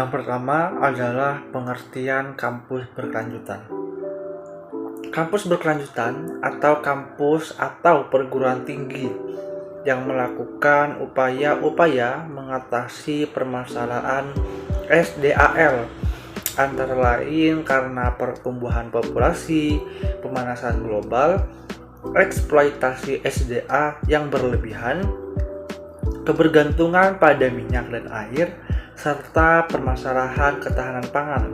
Yang pertama adalah pengertian kampus berkelanjutan. Kampus berkelanjutan atau kampus atau perguruan tinggi yang melakukan upaya-upaya mengatasi permasalahan SDAL, antara lain karena pertumbuhan populasi, pemanasan global, eksploitasi SDA yang berlebihan, kebergantungan pada minyak dan air, serta permasalahan ketahanan pangan.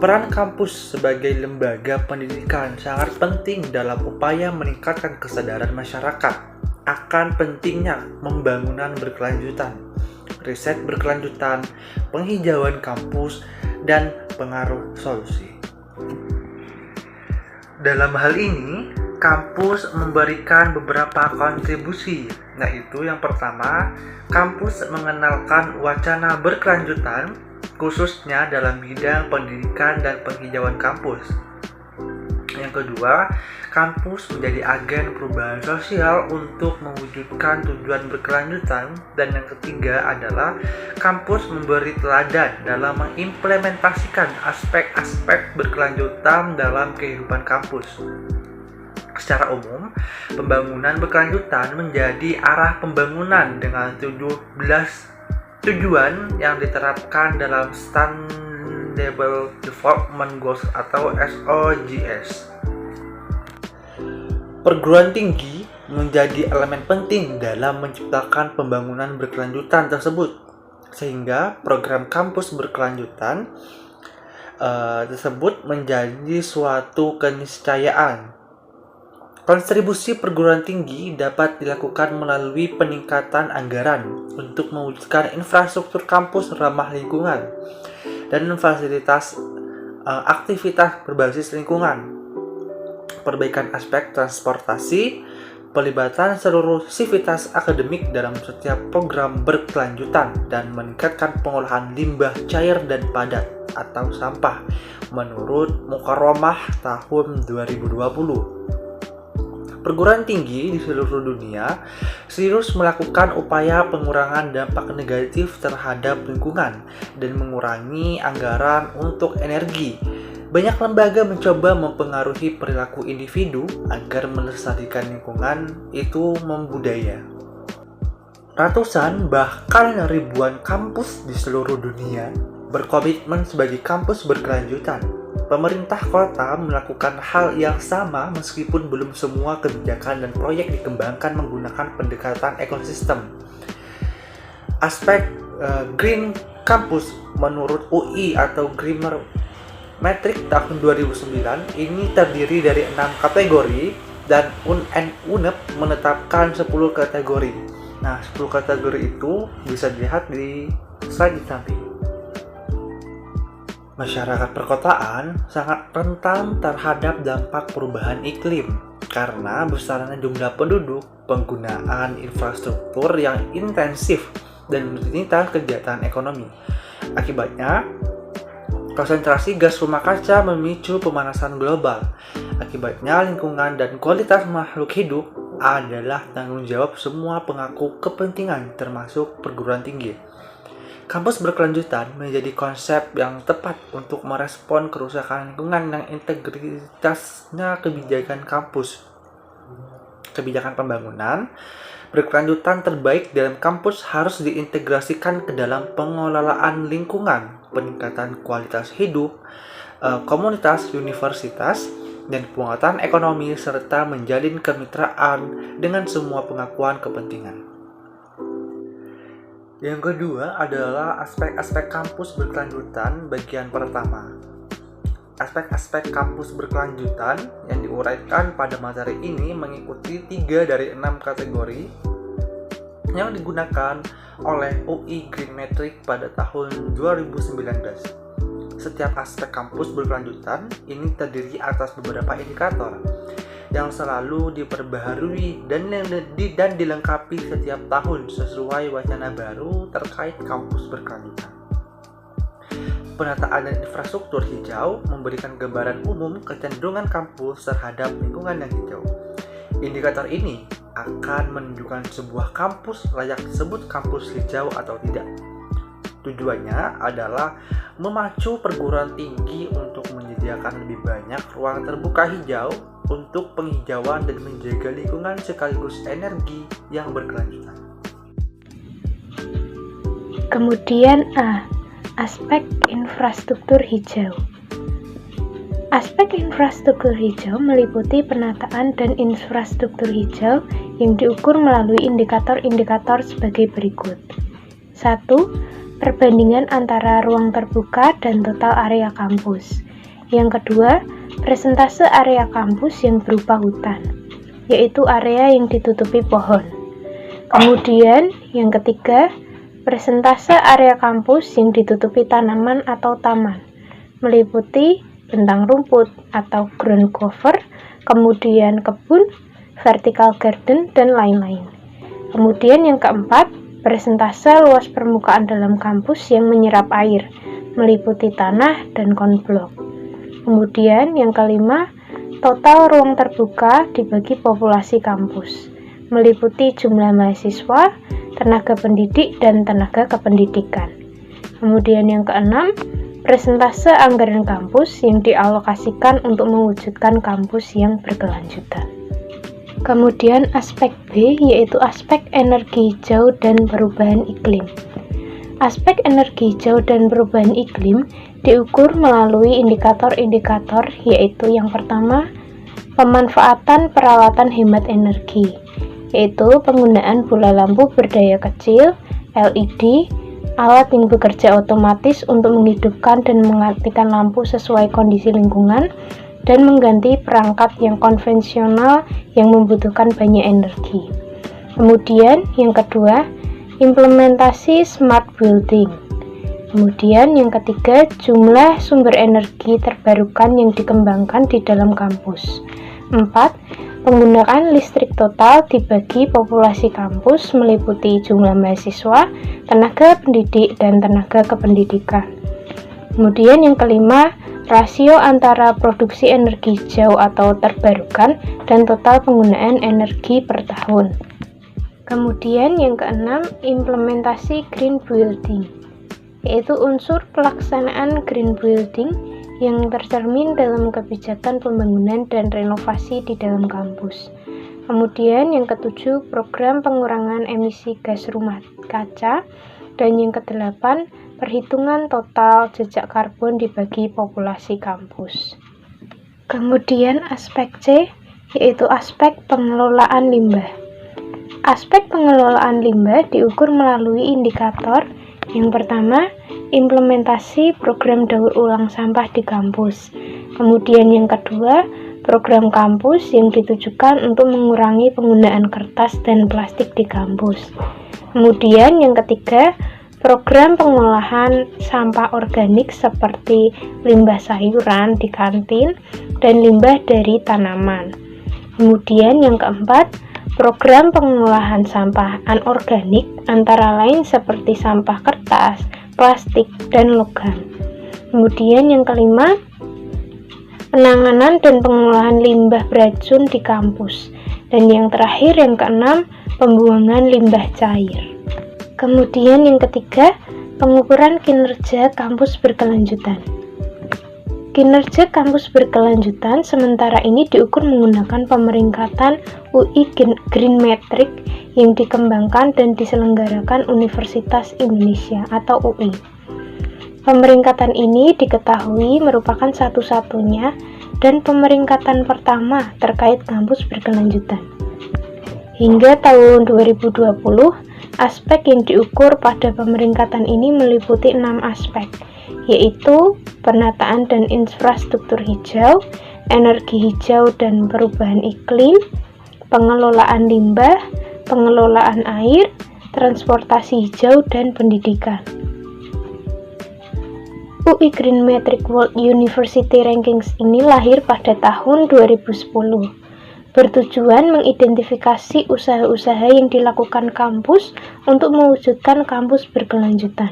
Peran kampus sebagai lembaga pendidikan sangat penting dalam upaya meningkatkan kesadaran masyarakat akan pentingnya pembangunan berkelanjutan, riset berkelanjutan, penghijauan kampus, dan pengaruh solusi. Dalam hal ini, kampus memberikan beberapa kontribusi, yaitu yang pertama, kampus mengenalkan wacana berkelanjutan, khususnya dalam bidang pendidikan dan penghijauan kampus. Yang kedua, kampus menjadi agen perubahan sosial untuk mewujudkan tujuan berkelanjutan. Dan yang ketiga adalah kampus memberi teladan dalam mengimplementasikan aspek-aspek berkelanjutan dalam kehidupan kampus. Secara umum, pembangunan berkelanjutan menjadi arah pembangunan dengan 17 tujuan yang diterapkan dalam Sustainable Development Goals atau SDGs. Perguruan tinggi menjadi elemen penting dalam menciptakan pembangunan berkelanjutan tersebut, sehingga program kampus berkelanjutan tersebut menjadi suatu keniscayaan. Kontribusi perguruan tinggi dapat dilakukan melalui peningkatan anggaran untuk mewujudkan infrastruktur kampus ramah lingkungan dan fasilitas aktivitas berbasis lingkungan, perbaikan aspek transportasi, pelibatan seluruh sivitas akademik dalam setiap program berkelanjutan, dan meningkatkan pengolahan limbah cair dan padat atau sampah menurut Mukarramah tahun 2020. Perguruan tinggi di seluruh dunia serius melakukan upaya pengurangan dampak negatif terhadap lingkungan dan mengurangi anggaran untuk energi. Banyak lembaga mencoba mempengaruhi perilaku individu agar melestarikan lingkungan itu membudaya. Ratusan bahkan ribuan kampus di seluruh dunia berkomitmen sebagai kampus berkelanjutan. Pemerintah kota melakukan hal yang sama meskipun belum semua kebijakan dan proyek dikembangkan menggunakan pendekatan ekosistem. Aspek Green Campus menurut UI atau Greener Metric tahun 2009 ini terdiri dari 6 kategori dan UNEP menetapkan 10 kategori. Nah, 10 kategori itu bisa dilihat di slide di samping. Masyarakat perkotaan sangat rentan terhadap dampak perubahan iklim karena besarnya jumlah penduduk, penggunaan infrastruktur yang intensif, dan rutinitas kegiatan ekonomi. Akibatnya, konsentrasi gas rumah kaca memicu pemanasan global. Akibatnya, lingkungan dan kualitas makhluk hidup adalah tanggung jawab semua pemangku kepentingan termasuk perguruan tinggi. Kampus berkelanjutan menjadi konsep yang tepat untuk merespon kerusakan lingkungan yang integritasnya kebijakan kampus. Kebijakan pembangunan berkelanjutan terbaik dalam kampus harus diintegrasikan ke dalam pengelolaan lingkungan, peningkatan kualitas hidup, komunitas universitas, dan penguatan ekonomi serta menjalin kemitraan dengan semua pengakuan kepentingan. Yang kedua adalah aspek-aspek kampus berkelanjutan bagian pertama. Aspek-aspek kampus berkelanjutan yang diuraikan pada materi ini mengikuti 3 dari 6 kategori yang digunakan oleh UI Green Metric pada tahun 2019. Setiap aspek kampus berkelanjutan ini terdiri atas beberapa indikator yang selalu diperbaharui dan dilengkapi setiap tahun sesuai wacana baru terkait kampus berkelanjutan. Penataan dan infrastruktur hijau memberikan gambaran umum kecenderungan kampus terhadap lingkungan yang hijau. Indikator ini akan menunjukkan sebuah kampus layak disebut kampus hijau atau tidak. Tujuannya adalah memacu perguruan tinggi untuk menyediakan lebih banyak ruang terbuka hijau untuk penghijauan dan menjaga lingkungan sekaligus energi yang berkelanjutan. Kemudian A. Aspek infrastruktur hijau. Aspek infrastruktur hijau meliputi penataan dan infrastruktur hijau yang diukur melalui indikator-indikator sebagai berikut. 1. Perbandingan antara ruang terbuka dan total area kampus. Yang kedua, persentase area kampus yang berupa hutan, yaitu area yang ditutupi pohon. Kemudian, yang ketiga, persentase area kampus yang ditutupi tanaman atau taman, meliputi bentang rumput atau ground cover, kemudian kebun, vertical garden, dan lain-lain. Kemudian yang keempat, persentase luas permukaan dalam kampus yang menyerap air, meliputi tanah dan konblok. Kemudian yang kelima, total ruang terbuka dibagi populasi kampus, meliputi jumlah mahasiswa, tenaga pendidik, dan tenaga kependidikan. Kemudian yang keenam, persentase anggaran kampus yang dialokasikan untuk mewujudkan kampus yang berkelanjutan. Kemudian aspek B, yaitu aspek energi hijau dan perubahan iklim. Aspek energi hijau dan perubahan iklim diukur melalui indikator-indikator, yaitu yang pertama, pemanfaatan peralatan hemat energi, yaitu penggunaan bola lampu berdaya kecil, LED, alat yang bekerja otomatis untuk menghidupkan dan mematikan lampu sesuai kondisi lingkungan, dan mengganti perangkat yang konvensional yang membutuhkan banyak energi. Kemudian yang kedua, implementasi smart building. Kemudian yang ketiga, jumlah sumber energi terbarukan yang dikembangkan di dalam kampus. 4. Penggunaan listrik total dibagi populasi kampus meliputi jumlah mahasiswa, tenaga pendidik, dan tenaga kependidikan. Kemudian yang kelima, rasio antara produksi energi hijau atau terbarukan dan total penggunaan energi per tahun. Kemudian yang keenam, implementasi green building, yaitu unsur pelaksanaan green building yang tercermin dalam kebijakan pembangunan dan renovasi di dalam kampus. Kemudian yang ketujuh, program pengurangan emisi gas rumah kaca, dan yang kedelapan, perhitungan total jejak karbon dibagi populasi kampus. Kemudian aspek C, yaitu aspek pengelolaan limbah. Aspek pengelolaan limbah diukur melalui indikator. Yang pertama, implementasi program daur ulang sampah di kampus. Kemudian yang kedua, program kampus yang ditujukan untuk mengurangi penggunaan kertas dan plastik di kampus. Kemudian yang ketiga, program pengolahan sampah organik seperti limbah sayuran di kantin dan limbah dari tanaman. Kemudian yang keempat, program pengolahan sampah anorganik antara lain seperti sampah kertas, plastik, dan logam. Kemudian yang kelima, penanganan dan pengolahan limbah beracun di kampus. Dan yang terakhir, yang keenam, pembuangan limbah cair. Kemudian yang ketiga, pengukuran kinerja kampus berkelanjutan. Kinerja kampus berkelanjutan sementara ini diukur menggunakan pemeringkatan UI Green Metric yang dikembangkan dan diselenggarakan Universitas Indonesia atau UI. Pemeringkatan ini diketahui merupakan satu-satunya dan pemeringkatan pertama terkait kampus berkelanjutan. Hingga tahun 2020, aspek yang diukur pada pemeringkatan ini meliputi 6 aspek, yaitu penataan dan infrastruktur hijau, energi hijau dan perubahan iklim, pengelolaan limbah, pengelolaan air, transportasi hijau, dan pendidikan. UI Green Metric World University Rankings ini lahir pada tahun 2010, bertujuan mengidentifikasi usaha-usaha yang dilakukan kampus untuk mewujudkan kampus berkelanjutan.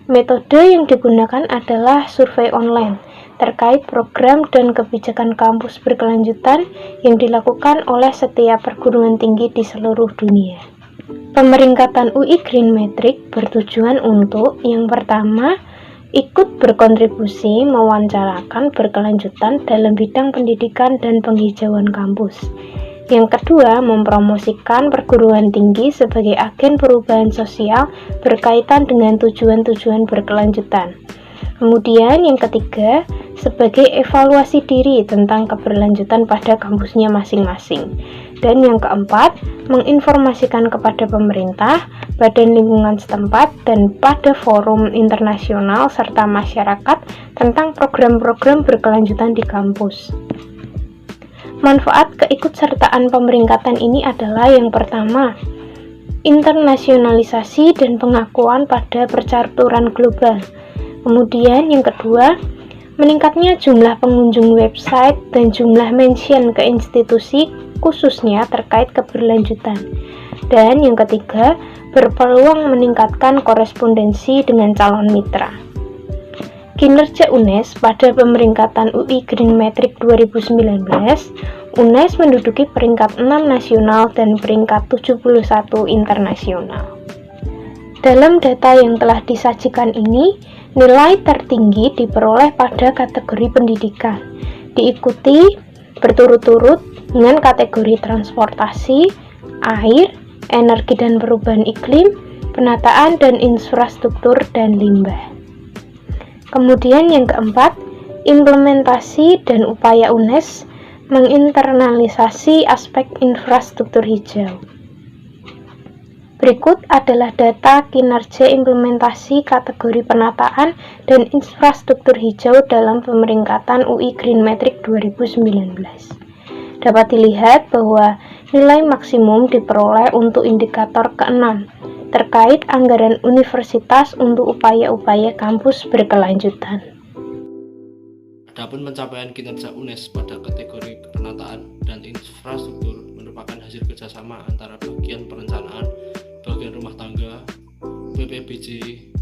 Metode yang digunakan adalah survei online terkait program dan kebijakan kampus berkelanjutan yang dilakukan oleh setiap perguruan tinggi di seluruh dunia. Pemeringkatan UI Green Metric bertujuan untuk yang pertama, ikut berkontribusi mewawancarakan berkelanjutan dalam bidang pendidikan dan penghijauan kampus. Yang kedua, mempromosikan perguruan tinggi sebagai agen perubahan sosial berkaitan dengan tujuan-tujuan berkelanjutan. Kemudian yang ketiga, sebagai evaluasi diri tentang keberlanjutan pada kampusnya masing-masing. Dan yang keempat, menginformasikan kepada pemerintah, badan lingkungan setempat, dan pada forum internasional serta masyarakat tentang program-program berkelanjutan di kampus. Manfaat keikutsertaan pemeringkatan ini adalah yang pertama, internasionalisasi dan pengakuan pada percaturan global. Kemudian yang kedua, meningkatnya jumlah pengunjung website dan jumlah mention ke institusi khususnya terkait keberlanjutan. Dan yang ketiga, berpeluang meningkatkan korespondensi dengan calon mitra. Kinerja UNES pada pemeringkatan UI Green Metric 2019, UNES menduduki peringkat 6 nasional dan peringkat 71 internasional. Dalam data yang telah disajikan ini, nilai tertinggi diperoleh pada kategori pendidikan, diikuti berturut-turut dengan kategori transportasi, air, energi dan perubahan iklim, penataan dan infrastruktur, dan limbah. Kemudian yang keempat, implementasi dan upaya UNES menginternalisasi aspek infrastruktur hijau. Berikut adalah data kinerja implementasi kategori penataan dan infrastruktur hijau dalam pemeringkatan UI Green Metric 2019. Dapat dilihat bahwa nilai maksimum diperoleh untuk indikator ke-6 terkait anggaran universitas untuk upaya-upaya kampus berkelanjutan. Adapun pencapaian kinerja UNES pada kategori penataan dan infrastruktur merupakan hasil kerjasama antara bagian perencanaan, bagian rumah tangga, UPPBJ,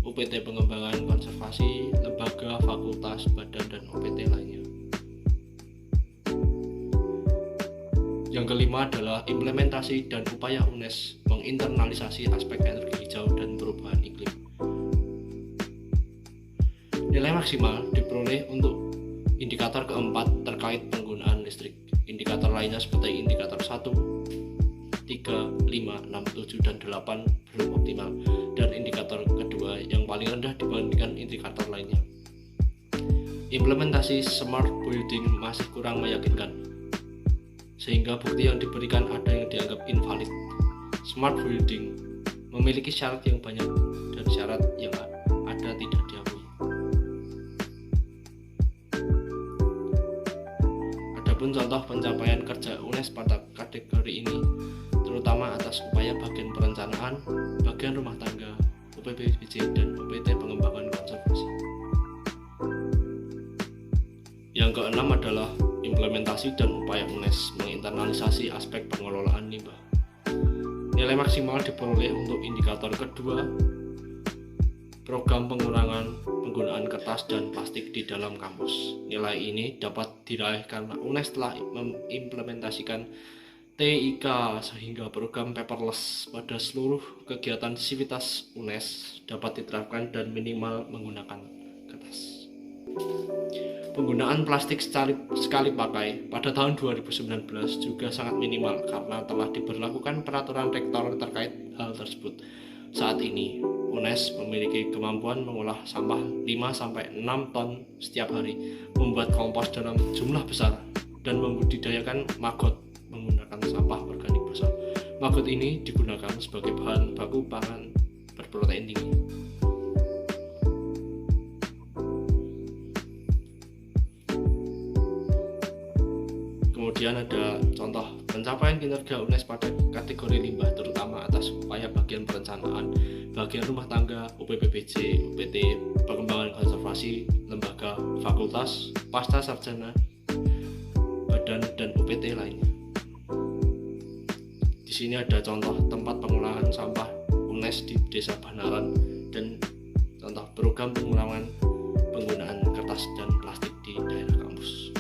UPT pengembangan konservasi, lembaga, fakultas, badan, dan UPT lainnya. Yang kelima adalah implementasi dan upaya UNES menginternalisasi aspek energi hijau dan perubahan iklim. Nilai maksimal diperoleh untuk indikator keempat terkait penggunaan listrik. Indikator lainnya seperti indikator 1, 3, 5, 6, 7, dan 8 belum optimal, dan indikator kedua yang paling rendah dibandingkan indikator lainnya. Implementasi smart building masih kurang meyakinkan, sehingga bukti yang diberikan ada yang dianggap invalid. Smart building memiliki syarat yang banyak dan syarat yang ada tidak diakui. Adapun contoh pencapaian kerja UNES pada kategori ini, terutama atas upaya bagian perencanaan, bagian rumah tangga, UPPBJ, dan UPT pengembangan konservasi. Yang keenam adalah implementasi dan upaya UNES menginternalisasi aspek pengelolaan limbah. Nilai maksimal diperoleh untuk indikator kedua, program pengurangan penggunaan kertas dan plastik di dalam kampus. Nilai ini dapat diraih karena UNES telah mengimplementasikan TIK sehingga program paperless pada seluruh kegiatan sivitas UNES dapat diterapkan dan minimal menggunakan kertas. Penggunaan plastik sekali pakai pada tahun 2019 juga sangat minimal karena telah diberlakukan peraturan rektor terkait hal tersebut. Saat ini, UNES memiliki kemampuan mengolah sampah 5-6 ton setiap hari, membuat kompos dalam jumlah besar, dan membudidayakan maggot menggunakan sampah organik basah. Maggot ini digunakan sebagai bahan baku pangan berprotein tinggi. Kemudian ada contoh pencapaian kinerja UNES pada kategori limbah, terutama atas upaya bagian perencanaan, bagian rumah tangga, UPPBJ, UPT pengembangan konservasi, lembaga, fakultas, pasca sarjana, badan, dan UPT lainnya. Di sini ada contoh tempat pengolahan sampah UNES di Desa Banaran dan contoh program pengurangan penggunaan kertas dan plastik di daerah kampus.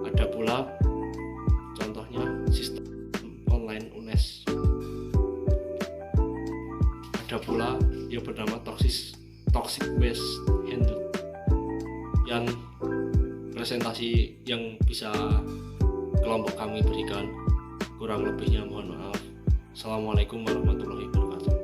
Ada pula contohnya sistem online UNES ada pula yang bernama toxic waste handbook, yang presentasi yang bisa kelompok kami berikan. Kurang lebihnya mohon maaf. Assalamualaikum warahmatullahi wabarakatuh.